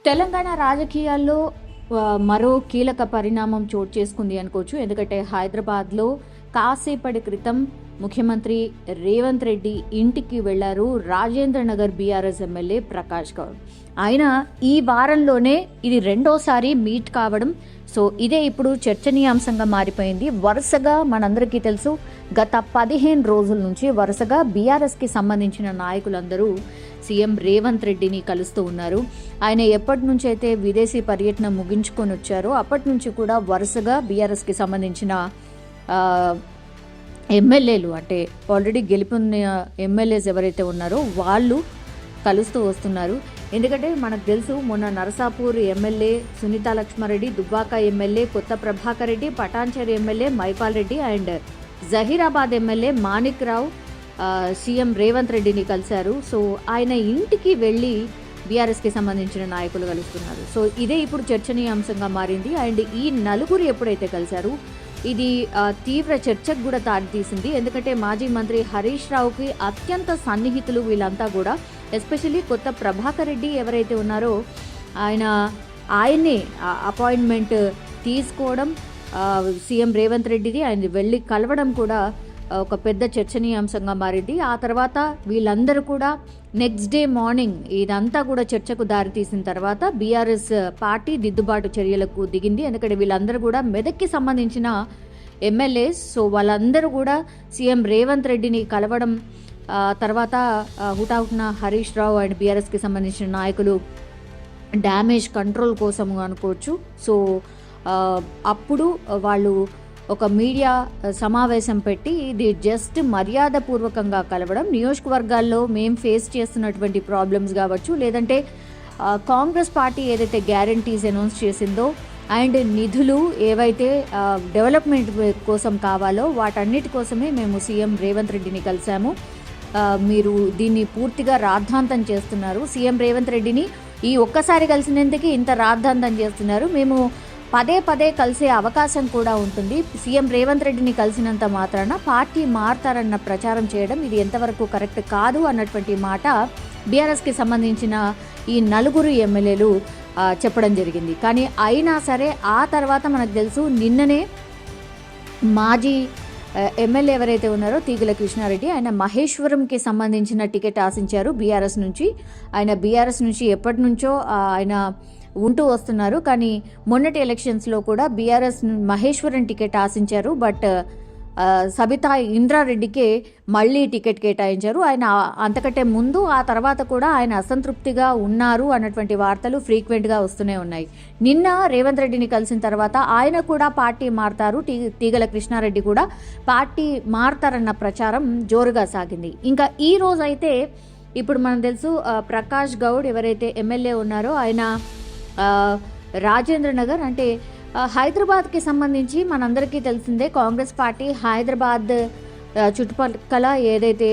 తెలంగాణ రాజకీయాల్లో మరో కీలక పరిణామం చోటు చేసుకుంది అనుకోవచ్చు. ఎందుకంటే హైదరాబాద్లో కాసేపటి క్రితం ముఖ్యమంత్రి రేవంత్ రెడ్డి ఇంటికి వెళ్లారు రాజేంద్ర నగర్ బీఆర్ఎస్ ఎమ్మెల్యే ప్రకాష్ గౌడ్. ఆయన ఈ వారంలోనే ఇది రెండోసారి మీట్ కావడం, సో ఇదే ఇప్పుడు చర్చనీయాంశంగా మారిపోయింది. వరుసగా మనందరికీ తెలుసు, గత 15 రోజుల నుంచి వరుసగా బీఆర్ఎస్కి సంబంధించిన నాయకులందరూ సీఎం రేవంత్ రెడ్డిని కలుస్తూ ఉన్నారు. ఆయన ఎప్పటి నుంచి అయితే విదేశీ పర్యటన ముగించుకొని వచ్చారో అప్పటి నుంచి కూడా వరుసగా బీఆర్ఎస్కి సంబంధించిన ఎమ్మెల్యేలు, అంటే ఆల్రెడీ గెలుపొందిన ఎమ్మెల్యేస్ ఎవరైతే ఉన్నారో వాళ్ళు కలుస్తూ వస్తున్నారు. ఎందుకంటే మనకు తెలుసు, మొన్న నరసాపూర్ ఎమ్మెల్యే సునీతా లక్ష్మారెడ్డి, దుబ్బాక ఎమ్మెల్యే కొత్త Prabhakar Reddy, Patancheru MLA Mypal Reddy and Zaheerabad MLA Manik Rao CM Revanth రెడ్డిని కలిశారు. సో ఆయన ఇంటికి వెళ్ళి బీఆర్ఎస్కి సంబంధించిన నాయకులు కలుస్తున్నారు. సో ఇదే ఇప్పుడు చర్చనీయాంశంగా మారింది. అండ్ ఈ నలుగురు ఎప్పుడైతే కలిశారు ఇది తీవ్ర చర్చకు కూడా దారితీసింది. ఎందుకంటే మాజీ మంత్రి హరీష్ రావుకి అత్యంత సన్నిహితులు వీళ్ళంతా కూడా. ఎస్పెషల్లీ కొత్త ప్రభాకర్ రెడ్డి ఎవరైతే ఉన్నారో ఆయన్నే అపాయింట్మెంట్ తీసుకోవడం, సీఎం రేవంత్ రెడ్డిది ఆయన వెళ్ళి కలవడం కూడా ఒక పెద్ద చర్చనీయాంశంగా మారింది. ఆ తర్వాత వీళ్ళందరూ కూడా నెక్స్ట్ డే మార్నింగ్ ఇదంతా కూడా చర్చకు దారితీసిన తర్వాత బీఆర్ఎస్ పార్టీ దిద్దుబాటు చర్యలకు దిగింది. ఎందుకంటే వీళ్ళందరూ కూడా మెదక్కి సంబంధించిన ఎమ్మెల్యేస్. సో వాళ్ళందరూ కూడా సీఎం రేవంత్ రెడ్డిని కలవడం తర్వాత హుటాహుటిన హరీష్ రావు అండ్ బీఆర్ఎస్కి సంబంధించిన నాయకులు డ్యామేజ్ కంట్రోల్ కోసం అనుకోవచ్చు. సో అప్పుడు వాళ్ళు ఒక మీడియా సమావేశం పెట్టి ఇది జస్ట్ మర్యాదపూర్వకంగా కలవడం, నియోజకవర్గాల్లో మేము ఫేస్ చేస్తున్నటువంటి ప్రాబ్లమ్స్ కావచ్చు, లేదంటే కాంగ్రెస్ పార్టీ ఏదైతే గ్యారంటీస్ అనౌన్స్ చేసిందో అండ్ నిధులు ఏవైతే డెవలప్మెంట్ కోసం కావాలో వాటన్నిటి కోసమే మేము సీఎం రేవంత్ రెడ్డిని కలిసాము. మీరు దీన్ని పూర్తిగా రాద్ధాంతం చేస్తున్నారు. సీఎం రేవంత్ రెడ్డిని ఈ ఒక్కసారి కలిసినందుకు ఇంత రాద్ధాంతం చేస్తున్నారు. మేము పదే పదే కలిసే అవకాశం కూడా ఉంటుంది. సీఎం రేవంత్ రెడ్డిని కలిసినంత మాత్రాన పార్టీ మారతారన్న ప్రచారం చేయడం ఇది ఎంతవరకు కరెక్ట్ కాదు అన్నటువంటి మాట బీఆర్ఎస్కి సంబంధించిన ఈ నలుగురు ఎమ్మెల్యేలు చెప్పడం జరిగింది. కానీ అయినా సరే ఆ తర్వాత మనకు తెలుసు, నిన్ననే మాజీ ఎమ్మెల్యే ఎవరైతే ఉన్నారో తీగల కృష్ణారెడ్డి, ఆయన మహేశ్వరంకి సంబంధించిన టికెట్ ఆశించారు బీఆర్ఎస్ నుంచి. ఆయన బీఆర్ఎస్ నుంచి ఎప్పటి నుంచో ఆయన ఉంటూ వస్తున్నారు. కానీ మొన్నటి ఎలక్షన్స్లో కూడా బీఆర్ఎస్ మహేశ్వరం టికెట్ ఆశించారు. బట్ సబితా ఇంద్రారెడ్డికే మళ్ళీ టికెట్ కేటాయించారు. ఆయన అంతకంటే ముందు ఆ తర్వాత కూడా ఆయన అసంతృప్తిగా ఉన్నారు అన్నటువంటి వార్తలు ఫ్రీక్వెంట్గా వస్తూనే ఉన్నాయి. నిన్న రేవంత్ రెడ్డిని కలిసిన తర్వాత ఆయన కూడా పార్టీ మారతారు, తీగల కృష్ణారెడ్డి కూడా పార్టీ మారతారన్న ప్రచారం జోరుగా సాగింది. ఇంకా ఈ రోజు అయితే ఇప్పుడు మనకు తెలుసు, ప్రకాష్ గౌడ్ ఎవరైతే ఎమ్మెల్యే ఉన్నారో ఆయన రాజేంద్ర నగర్, అంటే హైదరాబాద్కి సంబంధించి మనందరికీ తెలిసిందే, కాంగ్రెస్ పార్టీ హైదరాబాద్ చుట్టుపక్కల ఏదైతే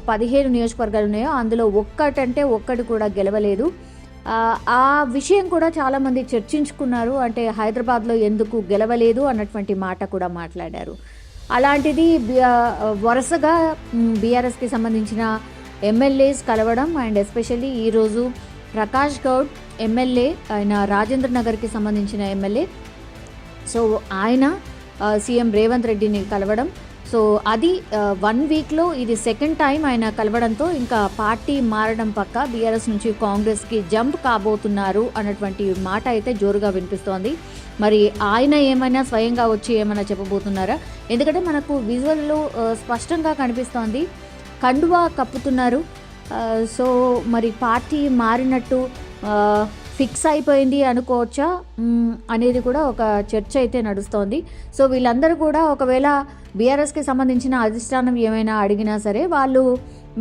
15 నియోజకవర్గాలు ఉన్నాయో అందులో ఒక్కటి కూడా గెలవలేదు. ఆ విషయం కూడా చాలామంది చర్చించుకున్నారు. అంటే హైదరాబాద్లో ఎందుకు గెలవలేదు అన్నటువంటి మాట కూడా మాట్లాడారు. అలాంటిది వరుసగా బీఆర్ఎస్కి సంబంధించిన ఎమ్మెల్యేస్ కలవడం అండ్ ఎస్పెషల్లీ ఈరోజు ప్రకాష్ గౌడ్ ఎమ్మెల్యే, ఆయన రాజేంద్ర నగర్కి సంబంధించిన ఎమ్మెల్యే, సో ఆయన సీఎం రేవంత్ రెడ్డిని కలవడం. సో అది 1 వీక్లో ఇది సెకండ్ టైం ఆయన కలవడంతో ఇంకా పార్టీ మారడం పక్క బీఆర్ఎస్ నుంచి కాంగ్రెస్కి జంప్ కాబోతున్నారు అన్నటువంటి మాట అయితే జోరుగా వినిపిస్తోంది. మరి ఆయన ఏమైనా స్వయంగా వచ్చి ఏమైనా చెప్పబోతున్నారా? ఎందుకంటే మనకు విజువల్లో స్పష్టంగా కనిపిస్తోంది, కండువా కప్పుతున్నారు. సో మరి పార్టీ మారినట్టు ఫిక్స్ అయిపోయింది అనుకోవచ్చా అనేది కూడా ఒక చర్చ అయితే నడుస్తోంది. సో వీళ్ళందరూ కూడా ఒకవేళ బీఆర్ఎస్కి సంబంధించిన అధిష్టానం ఏమైనా అడిగినా సరే వాళ్ళు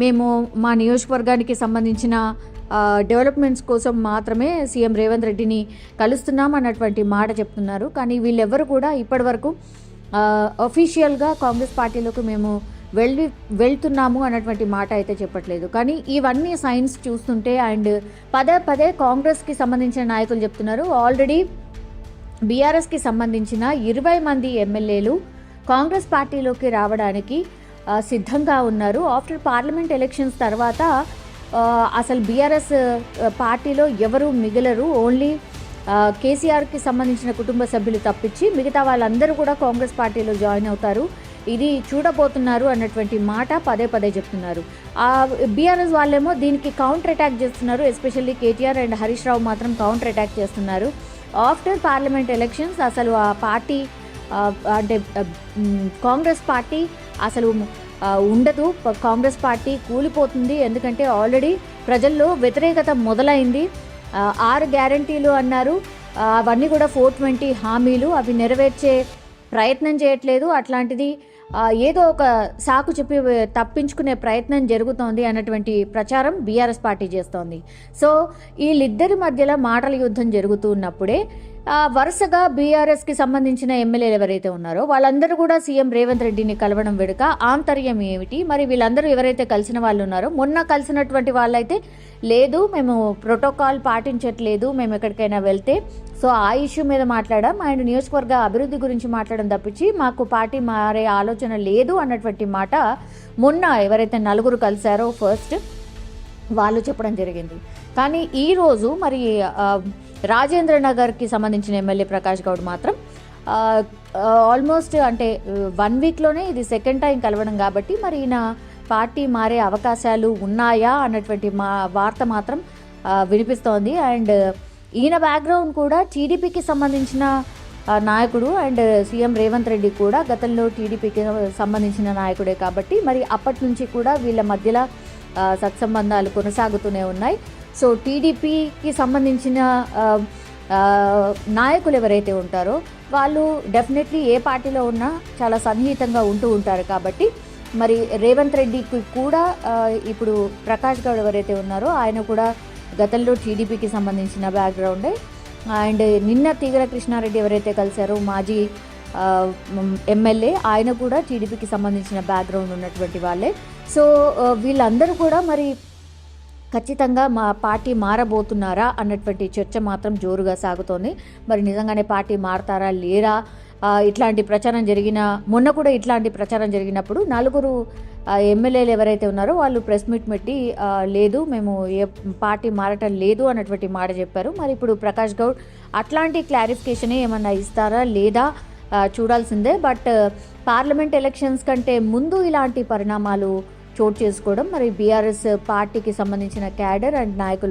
మేము మా నియోజకవర్గానికి సంబంధించిన డెవలప్మెంట్స్ కోసం మాత్రమే సీఎం రేవంత్ రెడ్డిని కలుస్తున్నాం అన్నటువంటి మాట చెప్తున్నారు. కానీ వీళ్ళెవ్వరు కూడా ఇప్పటివరకు అఫీషియల్గా కాంగ్రెస్ పార్టీలోకి మేము వెళ్తున్నాము అన్నటువంటి మాట అయితే చెప్పట్లేదు. కానీ ఇవన్నీ సైన్స్ చూస్తుంటే అండ్ పదే కాంగ్రెస్కి సంబంధించిన నాయకులు చెప్తున్నారు, ఆల్రెడీ బీఆర్ఎస్కి సంబంధించిన 20 మంది ఎమ్మెల్యేలు కాంగ్రెస్ పార్టీలోకి రావడానికి సిద్ధంగా ఉన్నారు. ఆఫ్టర్ పార్లమెంట్ ఎలక్షన్స్ తర్వాత అసలు బీఆర్ఎస్ పార్టీలో ఎవరు మిగలరు, ఓన్లీ కేసీఆర్కి సంబంధించిన కుటుంబ సభ్యులు తప్పించి మిగతా వాళ్ళందరూ కూడా కాంగ్రెస్ పార్టీలో జాయిన్ అవుతారు, ఇది చూడబోతున్నారు అన్నటువంటి మాట పదే పదే చెప్తున్నారు. బీఆర్ఎస్ వాళ్ళేమో దీనికి కౌంటర్ అటాక్ చేస్తున్నారు. ఎస్పెషల్లీ కేటీఆర్ అండ్ హరీష్ రావు మాత్రం కౌంటర్ అటాక్ చేస్తున్నారు. ఆఫ్టర్ పార్లమెంట్ ఎలక్షన్స్ అసలు ఆ పార్టీ అంటే కాంగ్రెస్ పార్టీ అసలు ఉండదు, కాంగ్రెస్ పార్టీ కూలిపోతుంది. ఎందుకంటే ఆల్రెడీ ప్రజల్లో వ్యతిరేకత మొదలైంది. 6 గ్యారంటీలు అన్నారు, అవన్నీ కూడా 420 హామీలు, అవి నెరవేర్చే ప్రయత్నం చేయట్లేదు. అట్లాంటిది ఏదో ఒక సాకు చెప్పి తప్పించుకునే ప్రయత్నం జరుగుతోంది అన్నటువంటి ప్రచారం బీఆర్ఎస్ పార్టీ చేస్తోంది. సో వీళ్ళిద్దరి మధ్యలో మాటల యుద్ధం జరుగుతూ ఉన్నప్పుడే వరుసగా బీఆర్ఎస్కి సంబంధించిన ఎమ్మెల్యేలు ఎవరైతే ఉన్నారో వాళ్ళందరూ కూడా సీఎం రేవంత్ రెడ్డిని కలవడం వెనుక ఆంతర్యం ఏమిటి, మరి వీళ్ళందరూ ఎవరైతే కలిసిన వాళ్ళు ఉన్నారో, మొన్న కలిసినటువంటి వాళ్ళైతే లేదు మేము ప్రోటోకాల్ పాటించట్లేదు, మేము ఎక్కడికైనా వెళ్తే సో ఆ ఇష్యూ మీద మాట్లాడడం అండ్ నియోజకవర్గ అభివృద్ధి గురించి మాట్లాడడం తప్పించి మాకు పార్టీ మారే ఆలోచన లేదు అన్నటువంటి మాట మొన్న ఎవరైతే 4 కలిశారో ఫస్ట్ వాళ్ళు చెప్పడం జరిగింది. కానీ ఈరోజు మరి రాజేంద్ర నగర్కి సంబంధించిన ఎమ్మెల్యే ప్రకాష్ గౌడ్ మాత్రం ఆల్మోస్ట్ అంటే 1 వీక్లోనే ఇది సెకండ్ టైం కలవడం కాబట్టి మరి ఈయన పార్టీ మారే అవకాశాలు ఉన్నాయా అన్నటువంటి వార్త మాత్రం వినిపిస్తోంది. అండ్ ఈయన బ్యాక్గ్రౌండ్ కూడా టీడీపీకి సంబంధించిన నాయకుడు అండ్ సీఎం రేవంత్ రెడ్డి కూడా గతంలో టీడీపీకి సంబంధించిన నాయకుడే కాబట్టి మరి అప్పటి నుంచి కూడా వీళ్ళ మధ్యలో సత్సంబంధాలు కొనసాగుతూనే ఉన్నాయి. సో టీడీపీకి సంబంధించిన నాయకులు ఎవరైతే ఉంటారో వాళ్ళు డెఫినెట్లీ ఏ పార్టీలో ఉన్నా చాలా సన్నిహితంగా ఉంటూ ఉంటారు. కాబట్టి మరి రేవంత్ రెడ్డికి కూడా ఇప్పుడు ప్రకాష్ గౌడ్ ఎవరైతే ఉన్నారో ఆయన కూడా గతంలో టీడీపీకి సంబంధించిన బ్యాక్గ్రౌండే. అండ్ నిన్న తీగల కృష్ణారెడ్డి ఎవరైతే కలిశారో మాజీ ఎమ్మెల్యే, ఆయన కూడా టీడీపీకి సంబంధించిన బ్యాక్గ్రౌండ్ ఉన్నటువంటి వాళ్ళే. సో వీళ్ళందరూ కూడా మరి ఖచ్చితంగా మా పార్టీ మారబోతున్నారా అన్నటువంటి చర్చ మాత్రం జోరుగా సాగుతోంది. మరి నిజంగానే పార్టీ మారతారా లేరా, ఇట్లాంటి ప్రచారం మొన్న కూడా ఇట్లాంటి ప్రచారం జరిగినప్పుడు 4 ఎమ్మెల్యేలు ఎవరైతే ఉన్నారో వాళ్ళు ప్రెస్ మీట్ పెట్టి లేదు మేము ఏ పార్టీ మారటం లేదు అన్నటువంటి మాట చెప్పారు. మరి ఇప్పుడు ప్రకాష్ గౌడ్ అట్లాంటి క్లారిఫికేషనే ఏమన్నా ఇస్తారా లేదా చూడాల్సిందే. బట్ పార్లమెంట్ ఎలక్షన్స్ కంటే ముందు ఇలాంటి పరిణామాలు చోటు చేసుకోవడం మరి బీఆర్ఎస్ పార్టీకి సంబంధించిన క్యాడర్ అండ్ నాయకులు